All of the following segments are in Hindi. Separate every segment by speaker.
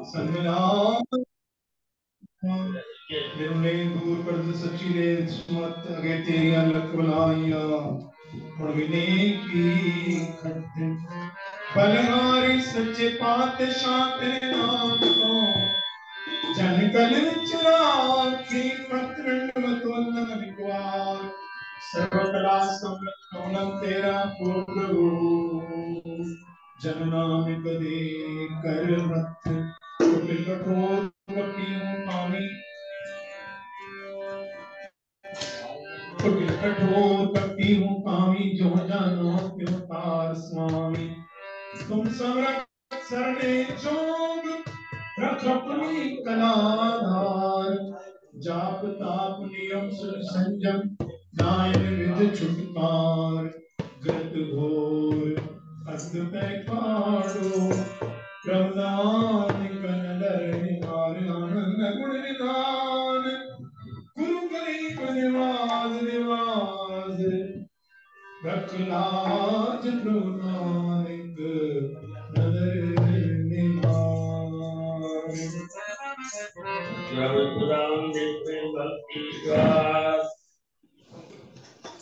Speaker 1: सन्मिलान निर्मले दूर कर सच्ची दे सुमत अगे तेरिया लख बुलाइया विने की खट बलहारी सच्चे पातशाह तेरे नाम को जन कल चराखी पत्रंड वंदन विद्वान सर्वकला सम्मत तेरा प्रभु जननामिक दे कर मत कुटिल कठोर कपटियों कामी कुटिल कठोर कपटियों कामी जो जानो क्यों तार स्वामी तुम समरथ सरने जोग रख अपनी कलाधार जाप ताप नियम सुन संयम नायन विध छुटकार ग्रत घोर अस्त पैखाड़ो प्रवदान कनदर निहार आनंद गुण निधान गुरु गरीब निवास निवास रख लाज प्रभु नानक नदर निहार
Speaker 2: प्रभुदान देव भक्ति विश्वास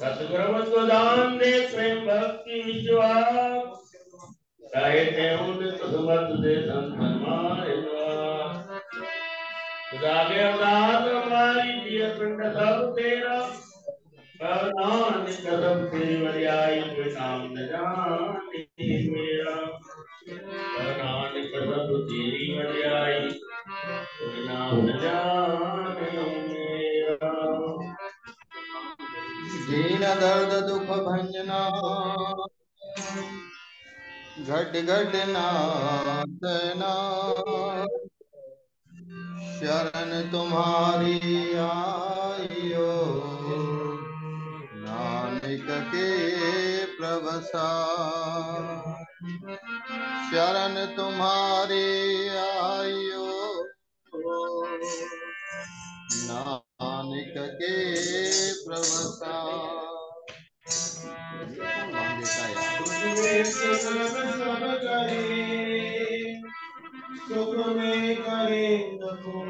Speaker 2: सतगुरुदान दे प्रेम भक्ति विश्वास कहते उदित सुमत दे संतमाए खुदागे अवतार हमारी दिया पिंड सब तेरा भगवान कदम तेरी वरियाई कोई नाम न जाने मेरा भगवान कदम तेरी वरियाई कोई नाम न जाने मेरा
Speaker 3: दीन दर्द दुख भंजना घट घट नाथना शरण तुम्हारी आइयो नानक के प्रभसा शरण तुम्हारी आइयो नानक के प्रभसा
Speaker 1: सुख में करे नको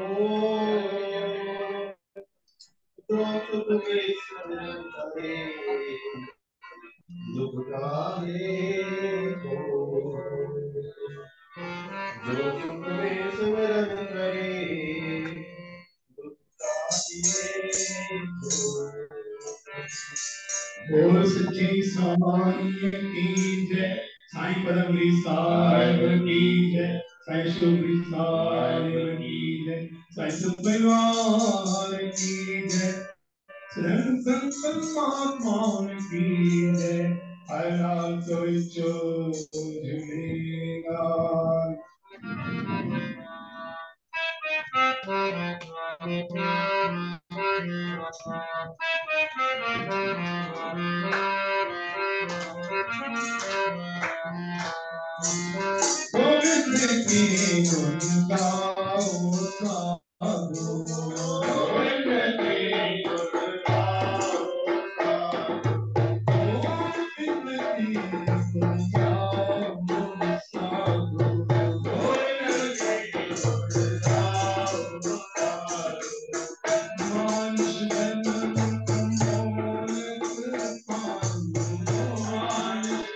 Speaker 1: सुख में शरण करे दुख काहे को जो सुख में शरण करे दुख काहे को बोल सच्ची साई की जय साईं परमरी साहिब की जय साईं शुभरी साहिब की जय साईं सुखवार की जय शरण संत महात्मा की जय हर लाल सोई चो झूलेगा गोविंद की गुण गाओ साधु गोविंद की गुण गाओ गोविंद की गुण गाओ साधु गोविंद की गुण गाओ साधु मानुष जन्म मोल पालु मानुष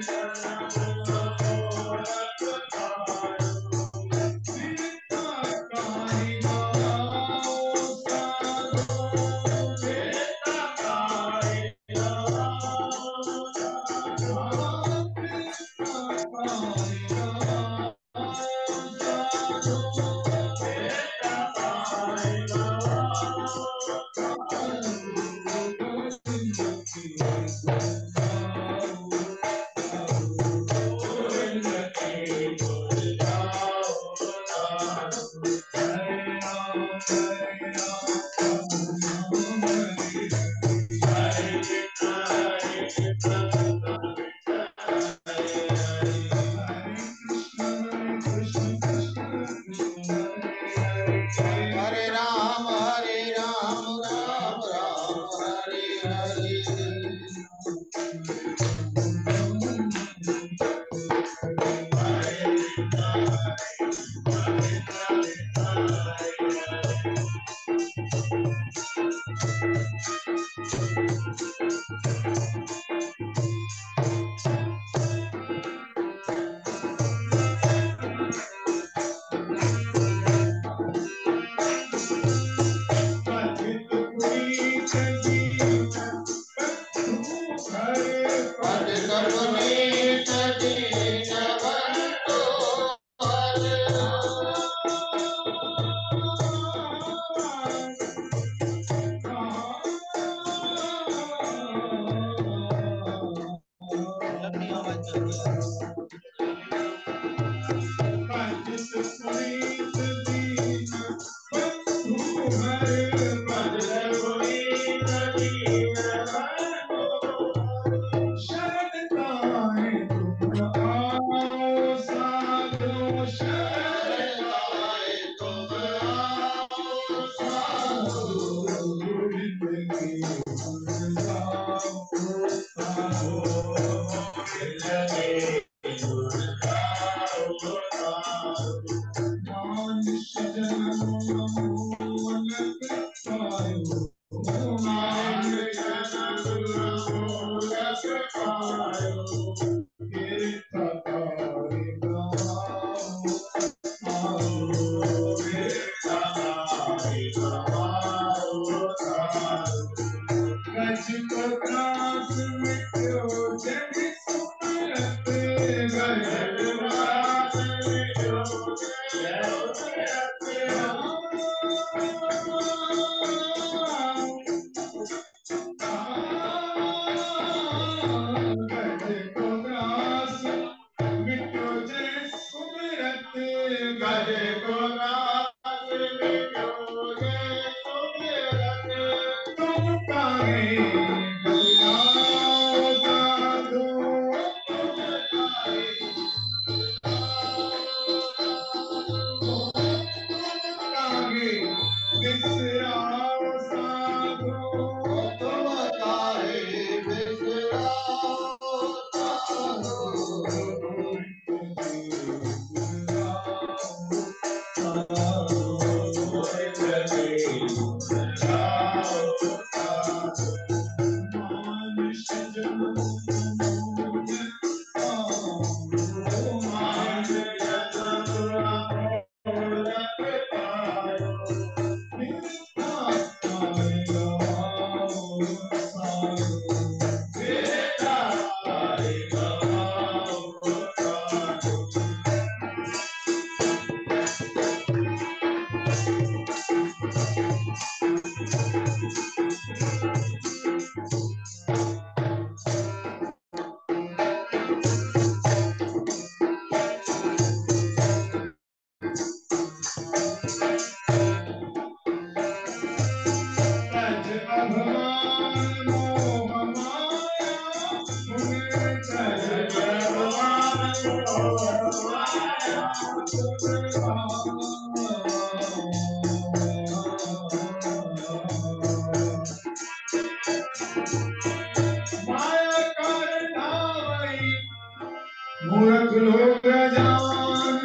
Speaker 1: मूर्ख लोग जान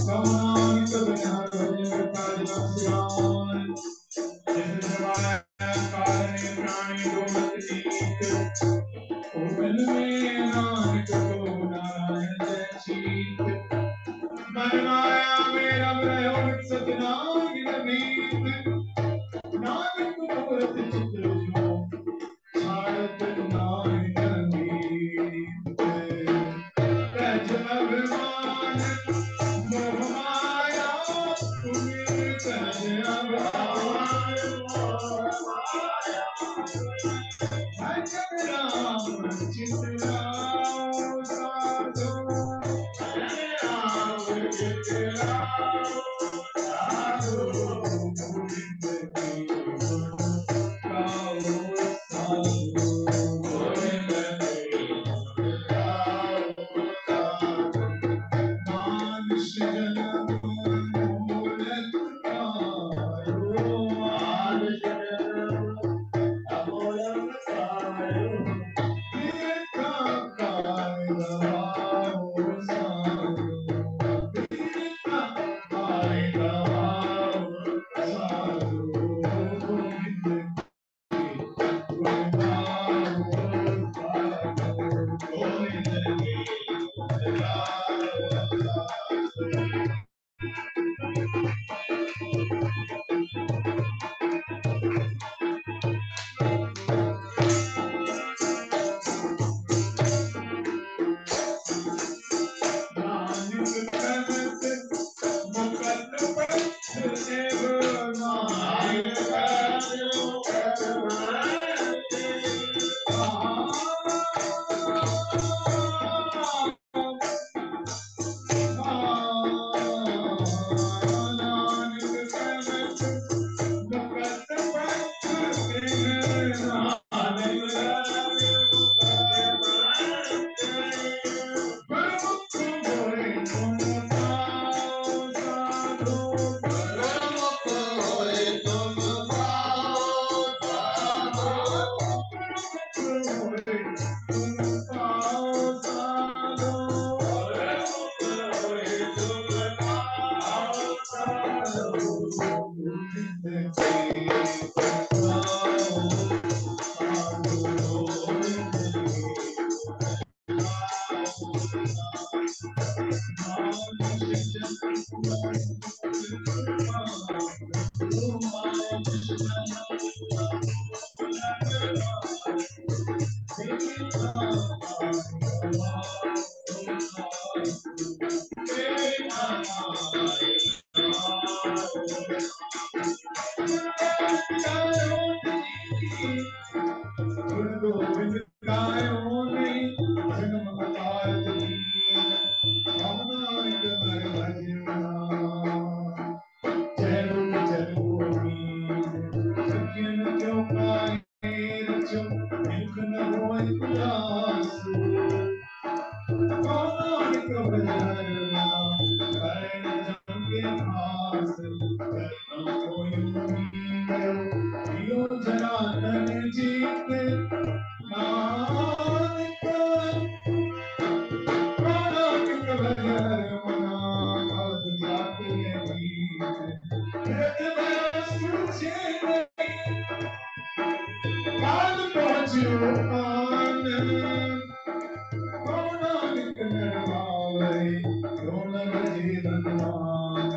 Speaker 1: समान कबनार काजवान कारणे प्राणी डोलत नीत ओपन में नानक को नारायण जयशीत मन माया में रम रहो सतनाम मीत नानक मूरत चित्र जो छाड़त नानक मीत रज अभिमान मोह माया तुम्हें रज अभिमान मोह माया भजन राम चितलाओ साधो भजन राम चितलाओ साधो गोविंद की गुण गाओ साधो गोविंद की गुण गाओ साधो मानुष जन्म मूलत पायो मानुष जन्म अमोलक पायो तीर्था काय गवाओ साधो तीर्था काय गवाओ साधो गोविंद की गुण गाओ साधो गोविंद की गुण गाओ साधो नानक करत मुकत पथ देव नानक करत नानक करत मुकत पथ देव नानक गुरमुख होए तुम पाओ साधो गुरमुख होए तुम पाओ साधो गुरमुख होए तुम पाओ साधो गुरमुख होए तुम पाओ साधो गोविंद की गाओ साधो गोविंद गुण गोविंद गायो नहीं जन्म अवतार दीन नानक हर भजना जय गोविंद सज्जन क्यों पाए रचो एक न होए उदास नानक भजना करण जम के पास चरणों को यूं जरा तन जीत नानक नानक भजना भव जाति गीत कृत में सूझे काल पहुँचो आनंद नानक नरवावे रोन बजे भगवान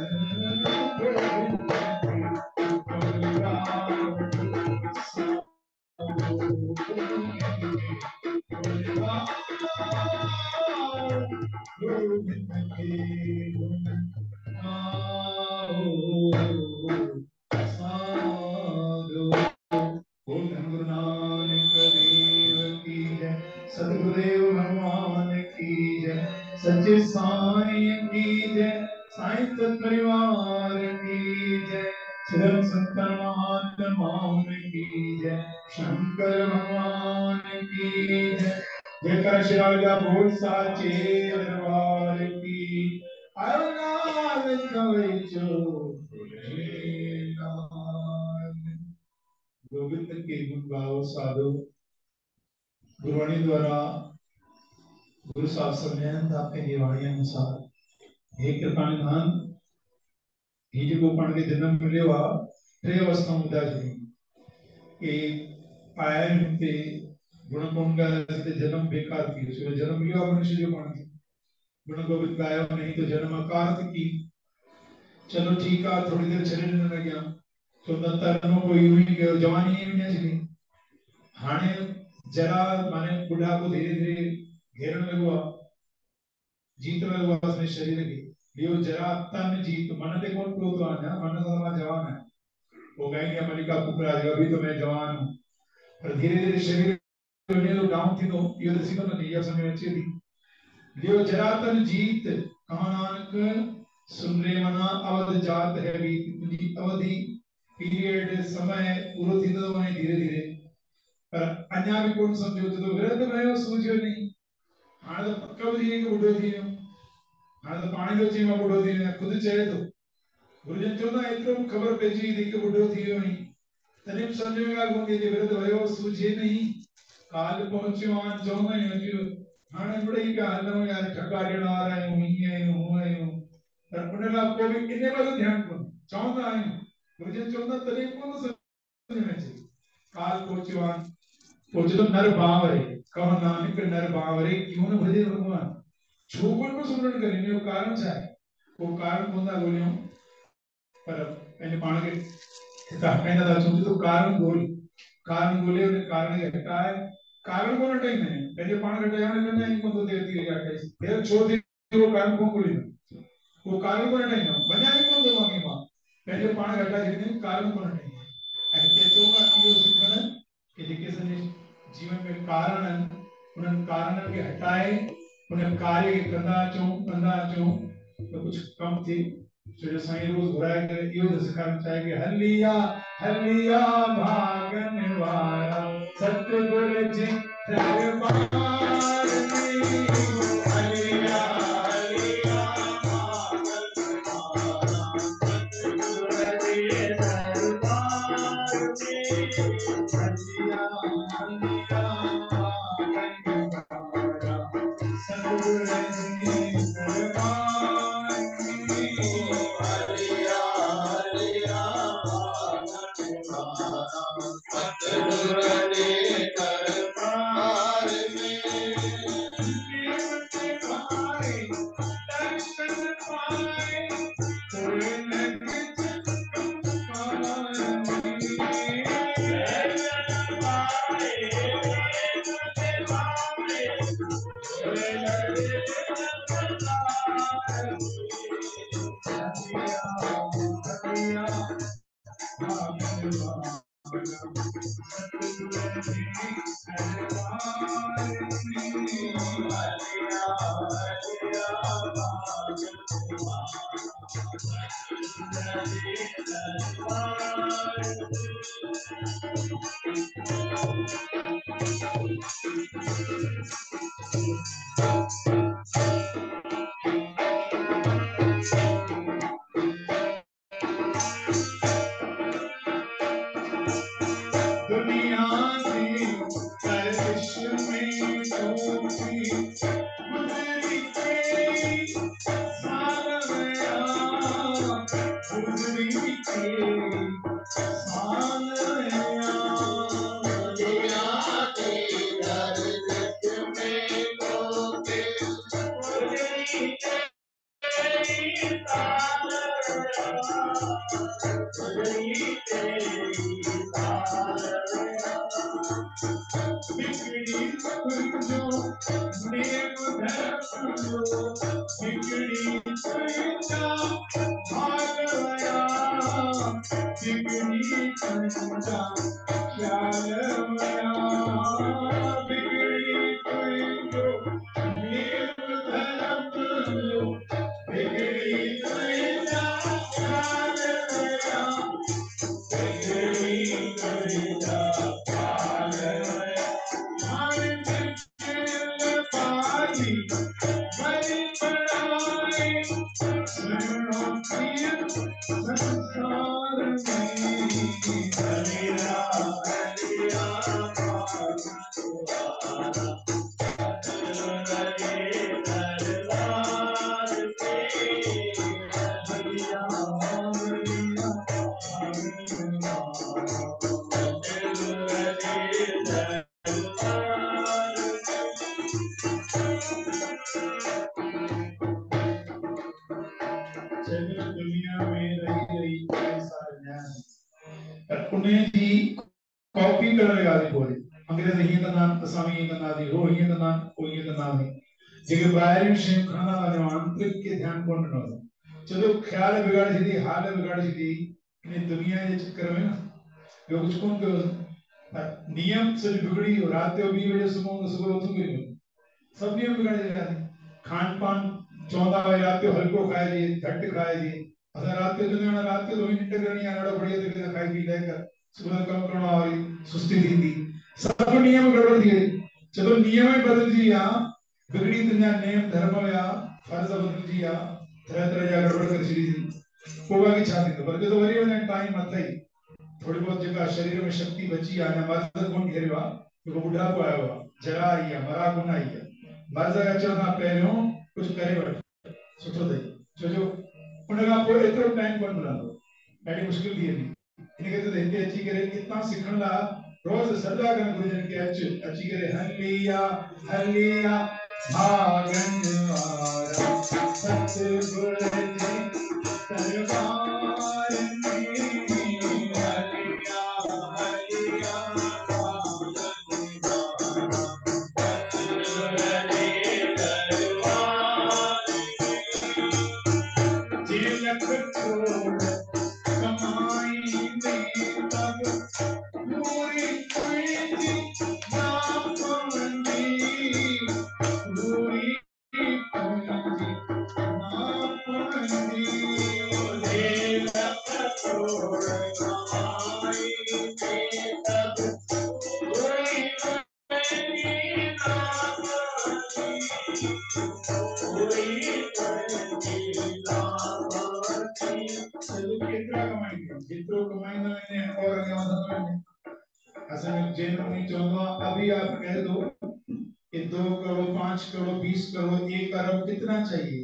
Speaker 1: गुरु नानक देव की जय सतगुरुदेव भगवान की जय सच्चे साईं की जय साईं परिवार की जय श्री शंकर महात्मा की जय शंकर भगवान की जय जयकार श्री राजा भोज साचे दरबार की आयो नाम कवचो गोविंद के गुण गाओ साधो गुरुवाणी द्वारा गुरु साहब सम्मेलन आपके निवाणी अनुसार हे कृपा निधान ही जो पाण के जन्म मिले वा टे अवस्था मुद्दा जी के आया हिते गुण गुण गाते जन्म बेकार की सो जन्म मिलो मनुष्य जो पाण गुण गोविंद गायो नहीं तो जन्म अकार्थ की चलो ठीक है थोड़ी देर शरीर न गया तो तनो कोई हुई गयो जवानी में नहीं हाने जरा माने बुढ़ा को धीरे धीरे घेरन लगवा जीत लगवा अपने शरीर की लियो जरा तन जीत मन ते कौन तो आना मन सदा जवान है वो कहेंगे मलिका पुकराज अभी तो मैं जवान हूं पर धीरे धीरे शरीर में तो डाउन थी तो ये तो सीधा नहीं ये समय अच्छी थी लियो जरा तन जीत कहा नानक सुन रे मना अवध जात है बीत अवधि पीरियड समय पूरा थी तो मैं धीरे धीरे पर अन्या भी कौन समझो तो विरत भयो सूझो नहीं हां तो पक्का भी एक बुढ़ो थी हां तो पानी जो चीमा बुढ़ो थी खुद चहे तो गुरुजन चो ना इतरो खबर पेजी थी कि बुढ़ो थी नहीं तने समझ में आ गई कि विरत भयो सूझे नहीं काल पहुंचो आन जो नहीं जो हाने बड़े ही का हलो यार ठकारियण आ रहे हूं ही हूं पर उनका को भी किने वाला ध्यान को चाहता है गुरुजन चो ना तने को समझ में चाहिए काल पहुंचो आन पहुंचे तो नर बावरे कहो नानक नर बावरे क्यों न भजे भगवान छोकन को सुमरण करेंगे वो कारण क्या है वो कारण कौन सा बोलियो पर पहले पाण के हिता कहना था सोचे तो कारण बोले और कारण ये हटा है कारण कौन हटाई नहीं पहले पाण हटाया ने नहीं को तो देती है हटाई फिर छोड़ वो कारण कौन बोली वो कारण कौन हटाई ना बना ही कौन दो मांगे मां पहले पाण हटा देने कारण कौन हटाई ऐसे तो का यो सिखण कि जेके संदेश जीवन में कारण उन कारण के हटाए उन कार्य के कंदा चो तो कुछ कम थी जो साईं रोज घुराए करे यो दसकार चाहे कि हलिया भागन वारा सतगुरु जी दरबार में हलिया भागन वारा सतगुरु जी दरबार में दुनिया से सर्विश में टोपी गुजरी तेरी साल गया गुजरी तेरी साल गया दुनिया से सर्विश में टोपी गुजरी तेरी साल गया गुजरी तेरी साल बिगड़ी जो नेम धर्म जो बिगड़ी संजा भाग गया बिगड़ी संजा ख्याल गया बिगड़ी जो नेम धर्म जो बिगड़ी संजा ख्याल गया बिगड़ी संजा ख्याल गया पाली बड़ी बड़ाई सुनो प्रिय संसार में हरिया हरिया दरबार से हरिया हरिया दुनिया में रही सारे ज्ञान उन्हें जी कॉपी करण लॻा बोले अंग्रेज हीअं कंदा आहिनि असां बि हीअं कंदासीं हो हीअं कंदा आहिनि को हीअं कंदासीं जेके ॿाहिरियूं शयूं खणंदा वञो आंतरिक खे ध्यानु कोन ॾिनो छो ख्याल बिगाड़े छॾी हाल बिगाड़े छॾी इन दुनिया जे चक्कर में न ॿियो कुझु कोन कयो नियम सॼो बिगड़ी वियो राति जो 2 बजे सुम्हूं त सुबुह उथूं किरी सब नियम बिगाड़े छॾियासीं खान पान चवंदा हुआ राति जो हल्को खाइजे घटि खाइजे असां राति जो चवंदा आहियूं राति जो थोरी निंड करणी आहे ॾाढो बढ़िया तरीक़े सां खाई पी लहे कर सुबुह जो कमु करणो आहे वरी सुस्ती थींदी सभु नियम गड़बड़ थी वई चलो नियम ई बदिलजी विया बिगड़ी तुंहिंजा नेम धर्म हुया फर्ज़ बदिलजी विया तरह तरह जा गड़बड़ करे छॾी थी पोइ बाक़ी छा थींदो पर जो वरी वञा टाइम अथई थोड़ी बहुत जेका शरीर में शक्ति बची आहे अञा मर्द कोन घेरियो आहे जेको बुढ़ापो आयो आहे जरा आई आहे मरा कोन आई आहे मर्द अचण खां पहिरियों कुझु करे वठ सुठो अथई छो जो उन खां पोइ एतिरो टाइम कोन मिलंदो ॾाढी मुश्किल थी वेंदी इन करे त हिते अची करे किथां सिखण लाइ रोज़ सदा करण घुरिजनि कि अची करे हलिया हलिया भागन वारा सतगुर जे दरबार में हलिया हलिया भागन वारा सतगुर जे दरबार में लख करोड़ कमाई में तब पूरी पूरी ना पवंदी पूरी पूरी ना पवंदी लख करोड़ कमाई में तब पूरी पूरी ना पवंदी पूरी पूरी ना पवंदी चलो कितना कमाएंगे जितना कमाएंगे मैंने और आगे वधंदो असल में जैन मुनि चवंदो अभी आप कह दो कि 2 करोड़ 5 करोड़ 20 करोड़ 1 अरब कितना चाहिए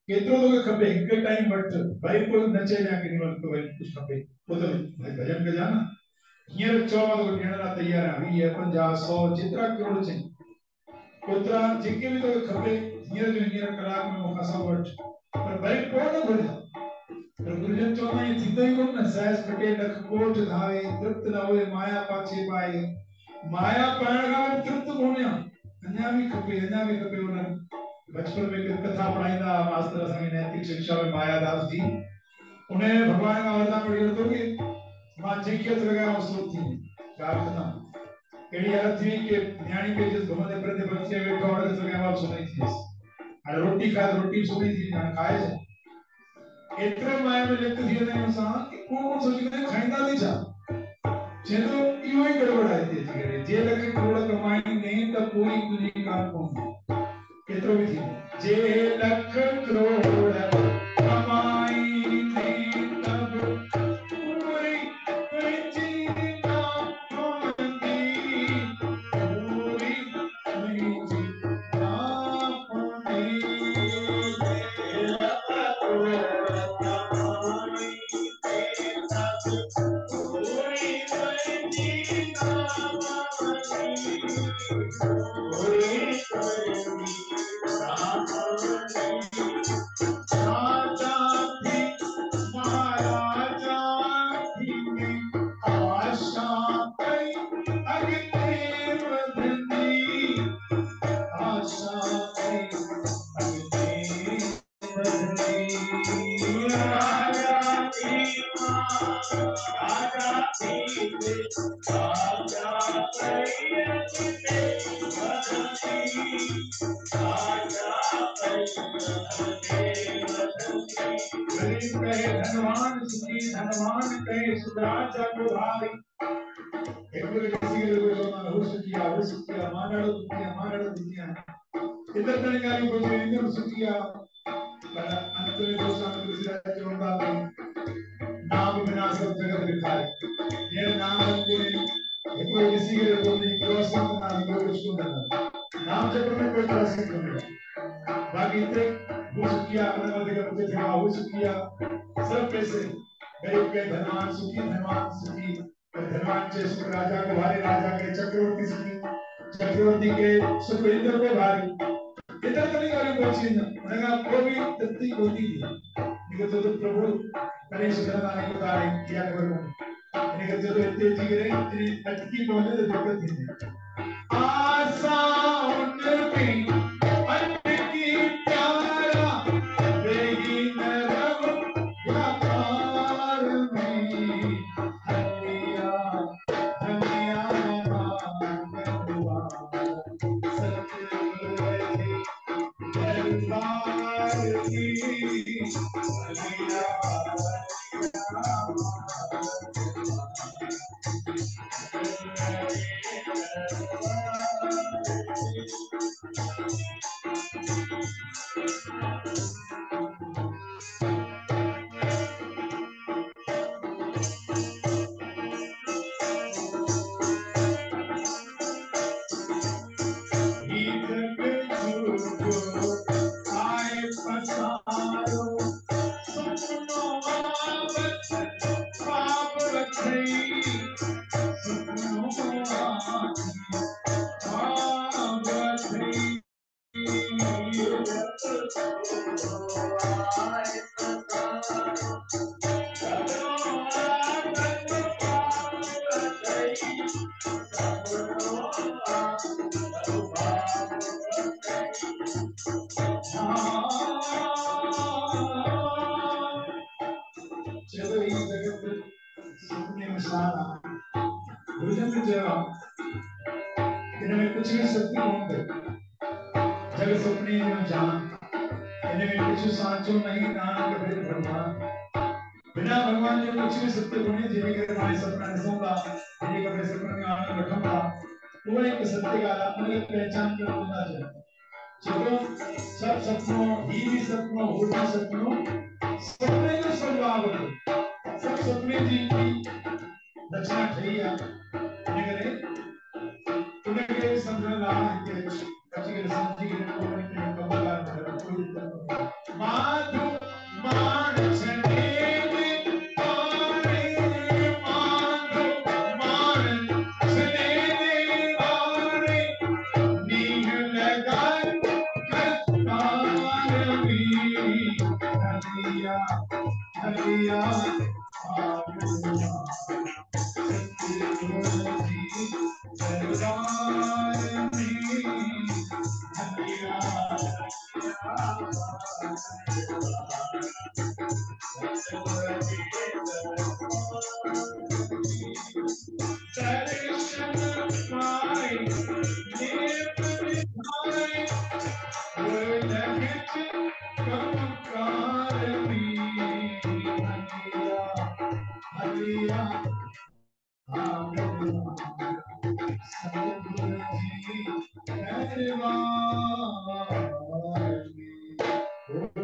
Speaker 1: केतिरो तो खपे हिक टाइम वठ भाई कोई नचे या कि वक्त तो भाई कुछ खपे वो तो भाई भजन कजा ना हींअर चवां तो ॾियण लाइ तयार आहियां 20 50 100 जेतिरा करोड़ चाहिए ओतिरा जेके बि तोखे खपे हींअर जो हींअर कलाक में मूंखां सभु वठ पर भाई पोइ न घुरिजा पर गुरुजन चवंदा आहिनि थींदो ई कोन न सहज कटे लख कोट धावे तृप्त न होए माया पाछे पाए माया पाइण खां तृप्त कोन्हे अञा बि खपे उन बचपन में कथा पढ़ाईंदा मास्टर असांखे नैतिक शिक्षा में मायादास जी उन्हें भगवान का वरदान पढ़ी वरितो कि मां जंहिंखे हथ लॻायां सो थी ॻाल्हि ख़तम अहिड़ी हालत थी कि न्याणी पे जिस घुमंदे फिरंदे बच्चे वेठो हथ लॻायां वापसि सुम्ही थी हाणे रोटी खाए रोटी सुम्ही थी हाणे खाए छा एतिरे माया में लिप्त थी वञण सां कोन सोचींदा आहियूं खाईंदा बि छा चवंदो इहो ई गड़बड़ आहे हिते अची करे जे लख करोड़ कमाईंदे त पूरी तुंहिंजी कार कोन केतिरो बि थींदो जे लख करोड़ कमाईंदे तब पूरी तुंहिंजी कार कोन्दी पूरी तुंहिंजी कार कोन्दी जे लख करोड़ कमाईंदे तब पूरी तुंहिंजी कार कोन्दी धनवान सुखी धनवान कहे सुधराज को भाई एकरे किसी के लोग ना हो सुखिया मानड़ दुनिया इधर तने गाली बोल इधर सुखिया पर अंत में दोस्त नाम किसी राज जोड़ा नाम बिना सब जगत दिखाए ये नाम को एकरे किसी के लोग नहीं दोस्त नाम को उसको नाम जब में कोई तरह से नहीं बाकी इतने वो सुखिया अपने मध्य का मुझे था वो सुखिया सब पैसे गरीब के धनवान सुखी धनवान के सुख राजा के भारी राजा के चक्रवर्ती के सुख इंद्र के भारी इधर तो नहीं वाली पहुंची ना उन्हें को भी तत्ती होती थी निकल तो प्रभु गणेश धनवान को तारे किया करो निकल तो इतने जीरे इतनी अटकी पहुंचे तो दिक्कत थी आशा उनकी इनमें कुछ भी शक्ति होंगे जब सपने में जान इनमें कुछ सांचो नहीं नानक भेद भगवान बिना भगवान के कुछ भी सत्य होने जिन्हें के हमारे सपना निसूंगा जिन्हें के सपने में आनंद रखूंगा वो एक सत्य का अपनी पहचान कर होना चाहिए चलो सब सपनों ही भी सपनों हो भी सपनों सपने जो स्वभाव है सब सपने जी की रचना ठही है इन्हें उन्हें समझना है कि कच्चे समझी के कोने में कमला माधु मान छने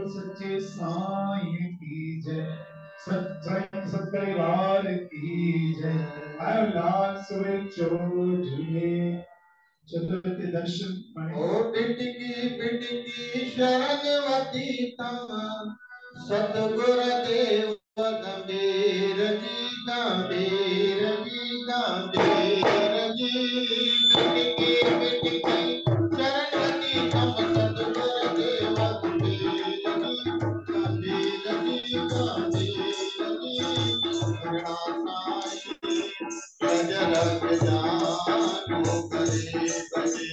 Speaker 1: सच्चे साईं की जय, सत्परिवार की जय। आयो लाल सुबह चोटले चतुर्थ दर्शन
Speaker 3: ओ बिटकी बिटकी शरणवती तम सतगुर देव गंभीर जी गंभीर जी गंभीर जी। बिटकी बिटकी शरणवती तम सतगुर देव गंभीर जी गंभीर जी गंभीर जी। शरणा साईं गजरग जानो करे बजे।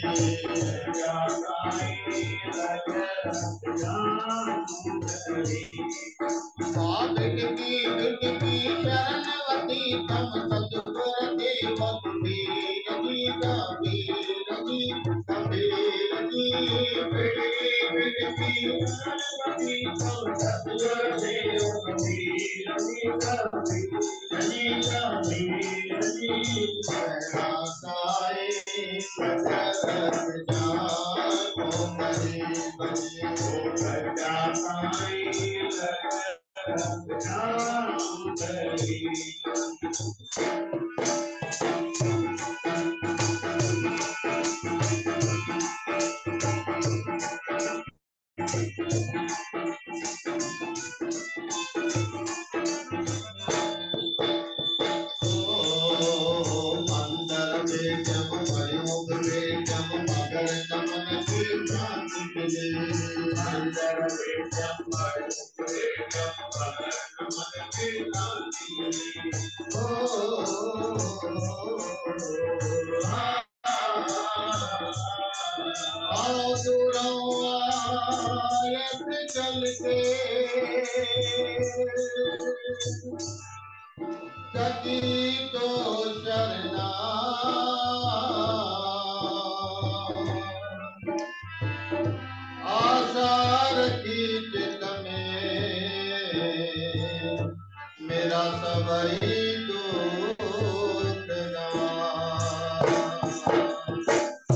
Speaker 3: बिटकी बिटकी शरणवती तम सतगुर देव गंभीर जी गंभीर जी गंभीर जी। बिटकी बिटकी शरणवती तम सतगुर देव गंभीर जी गंभीर जी गंभीर जी। शरणा साईं गजरग जानो करे बजे। सच्चा साईं गजरग जानो करे। अंदर बेचम प्रयोग बेचम मगर चमन की शांति मिले। अंदर बेचम प्रयोग बेचम मगर चमन की शांति मिले। चल के सती तो शरणा आसार की चित में मेरा सबई दूत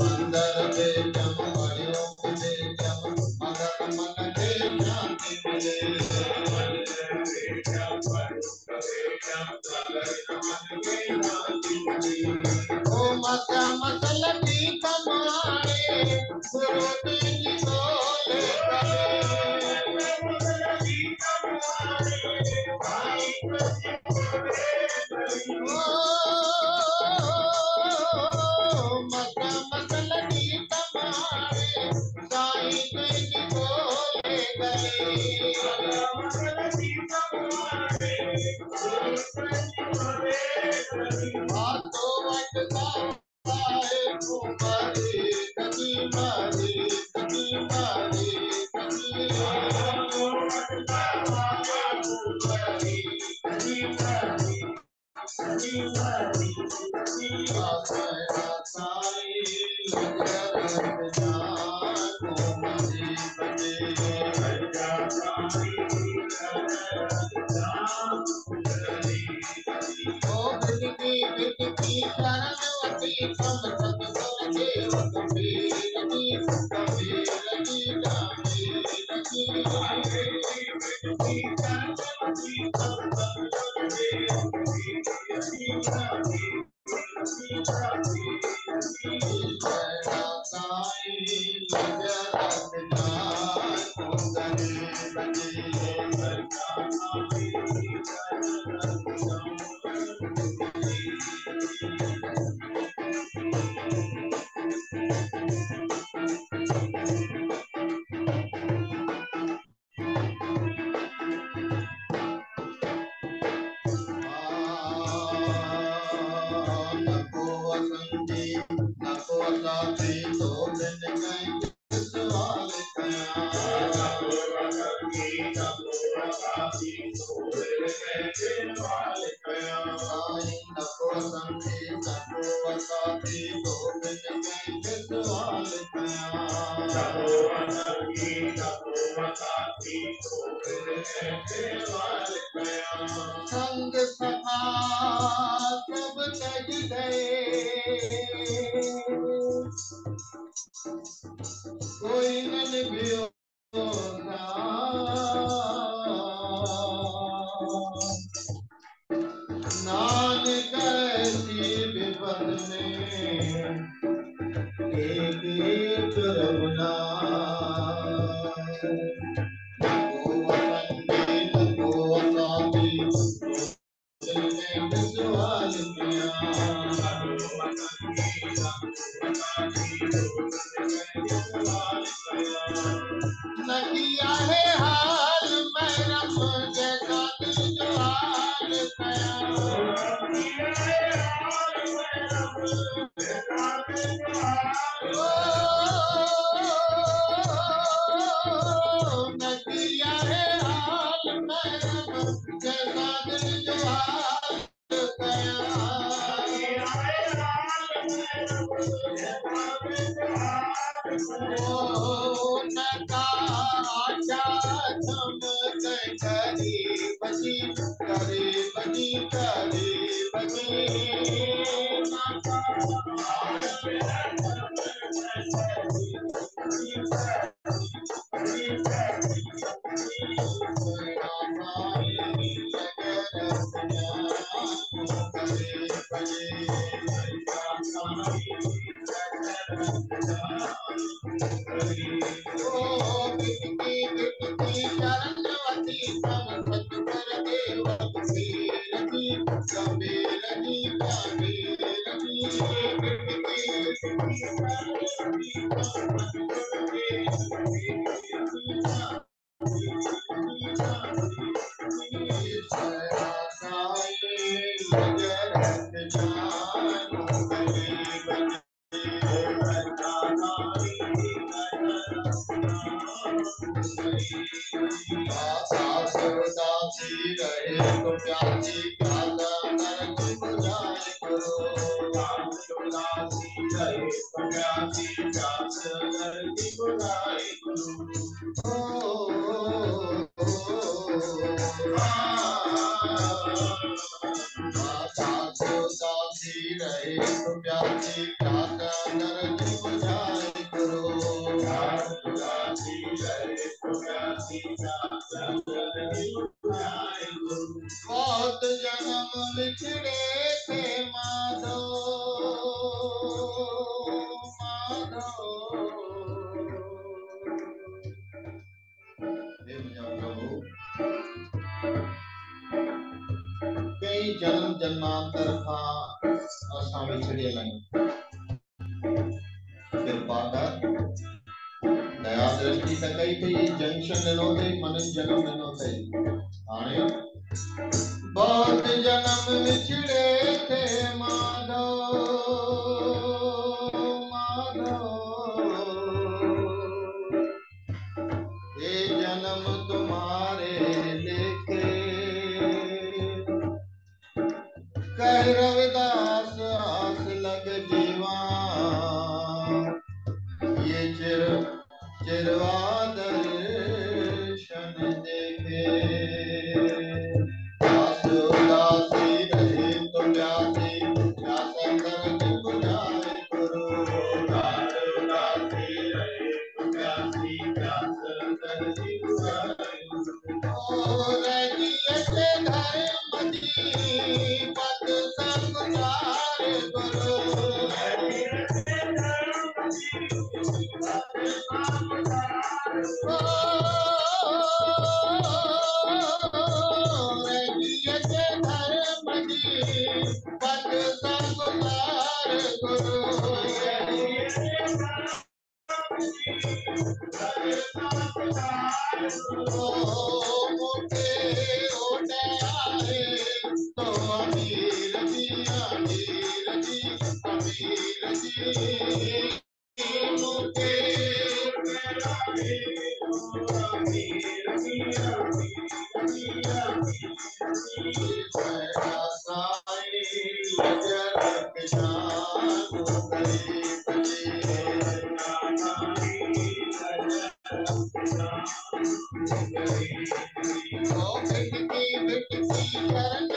Speaker 3: अंदर बेचम हरिओम बेचम मगर मन के शांति मिले। ओ मसा मसल की कमाए गुरु जी बोले करे। मसा मसल की कमाए साईं जी बोले गए। हाथों वट गाए कुमारी कदी मारी कदी मारी कदी शरणवती तम सतगुर देव गंभीर जी गंभीर जी गंभीर जी। शरणवती तम सतगुर देव गंभीर जी गंभीर जी गंभीर जी। शरणा साईं गजरग जानो करे बजे। नको वसंती नको साथी तो बिन कहीं सवाल कया। नको वसंती नको साथी तो बिन कहीं सवाल कया। नको वसंती नको साथी तो बिन कहीं सवाल कया। नको वसंती नको साथी तो बिन कहीं सवाल कया। संग सखा सब तज गए, कोई न निभियो नानक ऐसी विपद में एक एक रघुनाथ। को असंदेह को असाधी दिल में विश्वास किया, न किया है हाल मेरा जैसा दिल जो हाल गया, न किया है हाल मेरा जैसा दिल जो हाल गया, बहुत जन्म बिछड़े थे माधो माधो, कई जन्म जन्मांतर का असां विछड़े आहियूं, कृपा कर दया दृष्टि त कई पई, जंक्शन ॾिनो अथई, मनुष्य जन्म ॾिनो अथई। हाणे बहुत जन्म विछड़े थे माधो माधो, ये जन्म तुम्हारे लेके कह रविदास आस लग जीवा, ये चिरवा दर्शन देखे, दास उदासी रहे तो प्यासी प्यास अंदर की बुझाए गुरु, दास उदासी रहे तो प्यासी प्यास अंदर की बुझाए गुरु, ओ रही ऐसे घर मदी पद संग तारे गुरु, चरण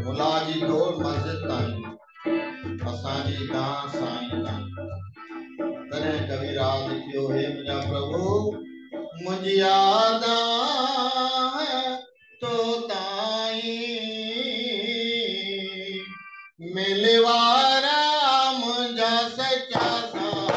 Speaker 3: मुलाजी दौड़ मस्जिद ताईं असांजी गां साईं ताईं तॾहिं कबीरा लिखियो हे मुंहिंजा प्रभु मुंहिंजी याद तो ताईं मिलवारा मुंहिंजा सचा साईं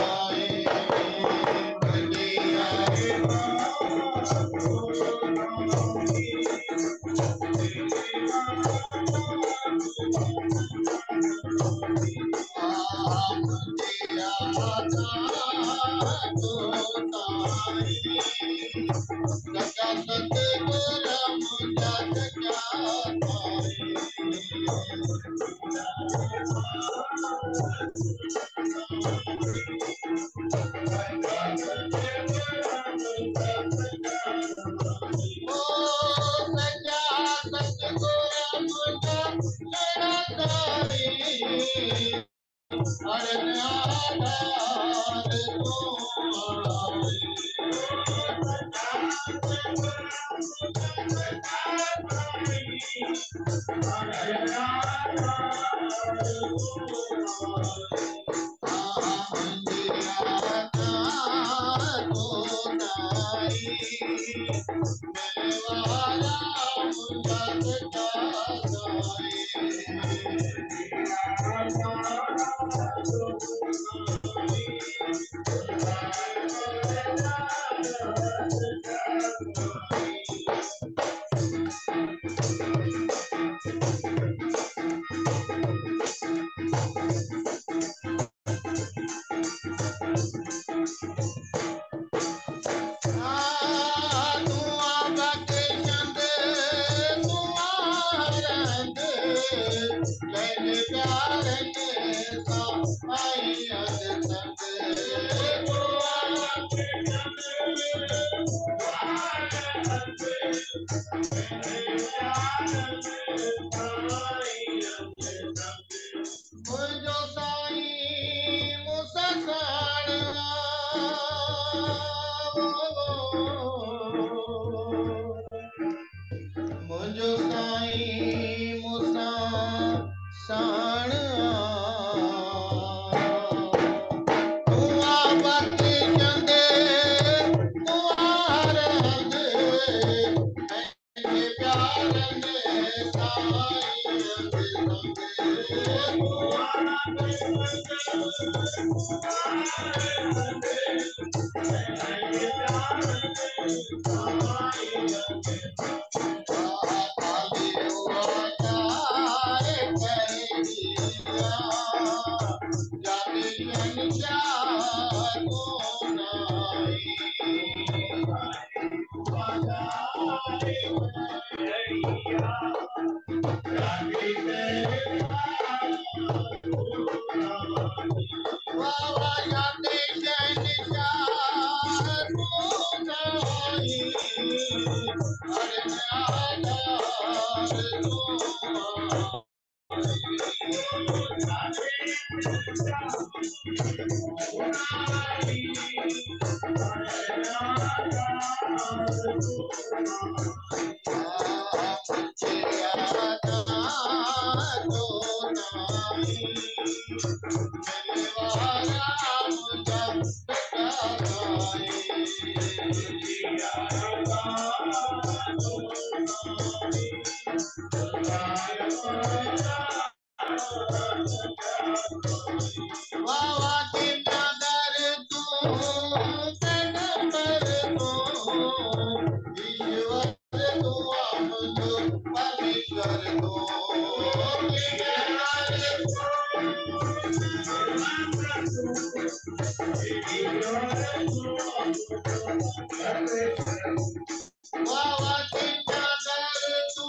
Speaker 3: बाबा चिंता कर तू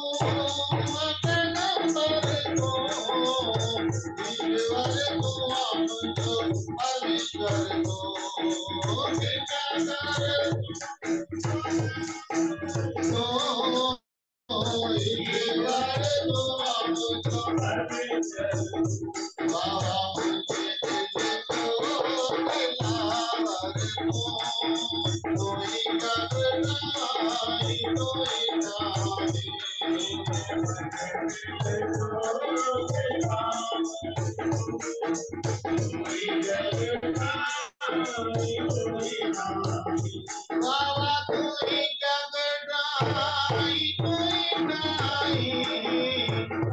Speaker 3: अपने नंबर को ईश्वर को आपको ईश्वर को चिंता कर तो ईश्वर को आपको बाबा मुझे दिल को दिलावर को कोई घबराई कोई नाई बाबा कोई घबराई कोई नाई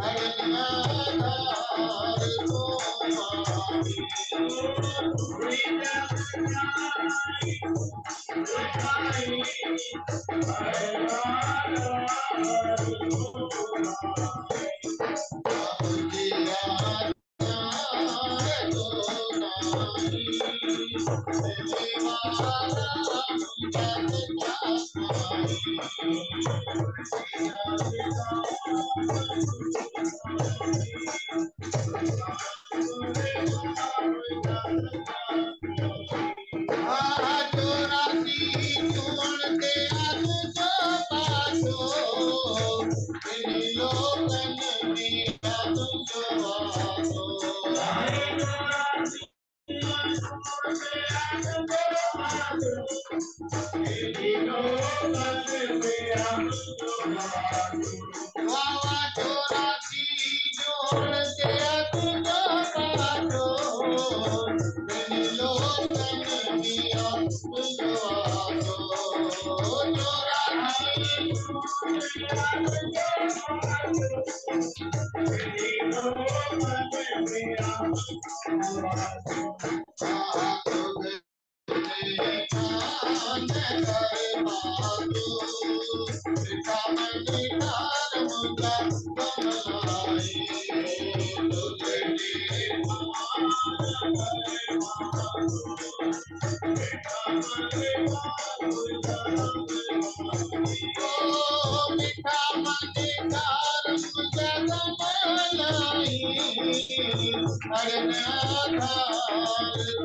Speaker 3: अगनाधार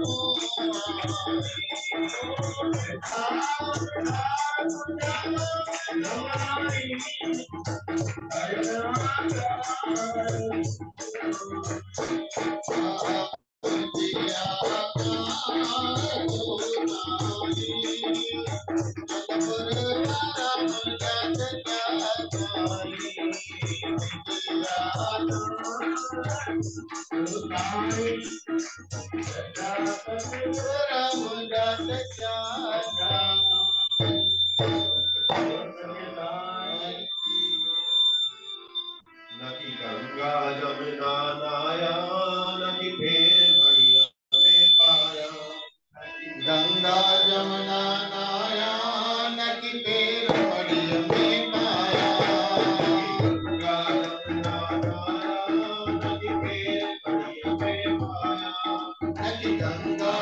Speaker 3: को गंगा जमुना नाया नदी पेर मड़िया में माया गंगा जमुना नाया नदी पेर मड़िया में माया नदी गंगा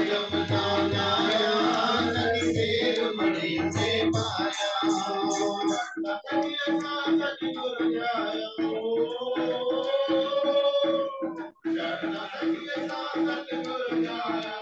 Speaker 3: जमुना नाया नदी पेर मड़िया में माया नदी गुरु जाया नदी गुरु जाया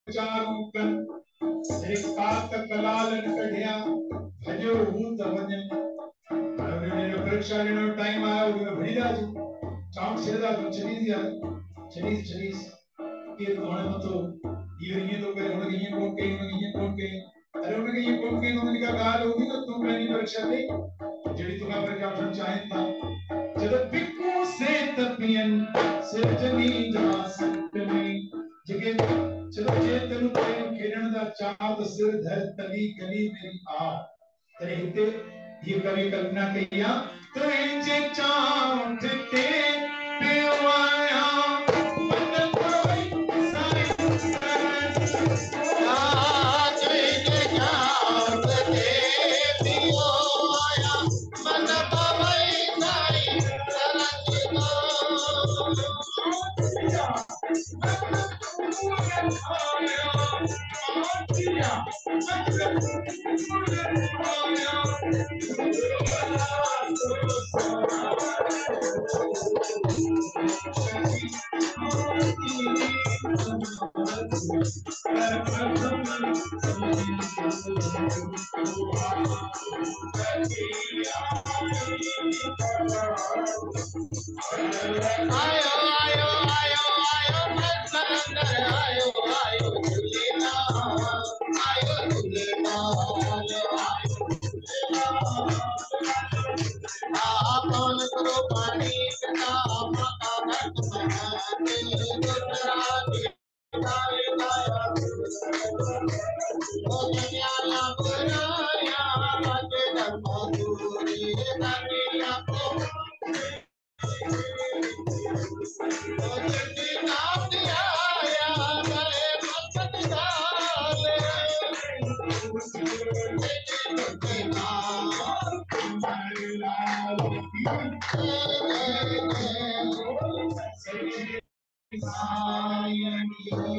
Speaker 1: चारों कन एक कात कलालन कढ़िया भजो हूं तवजन अरे परीक्षा लेने टाइम आया वो भरी जाजू चाउंड छेदा तो चली यार चली ये कौन है तो ये तो करे उन्होंने ये कौन के अरे उन्होंने ये कौन के उन्होंने कहा गाल होगी तो तुम पहली परीक्षा दे जड़ी तुम्हारा परीक्षा ऑप्शन चाहे था जब बिकू से तपियन सिरजनी जा संतनी जगे चलो जे तेनु प्रेम किरण दा चांद सिर धर तली गली मेरी आ तेरे हिते ये कवि कल्पना किया तो इंजे चांद ते पेवाया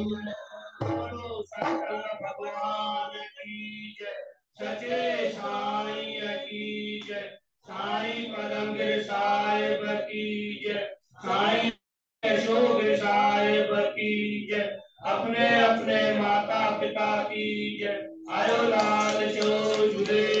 Speaker 1: मन कोई सारे भगवान की जय सचे साईं की जय साईं पदमगिर साहिब की जय साईं अशोक साहिब की जय अपने अपने माता पिता की जय आयो लाल चो झूले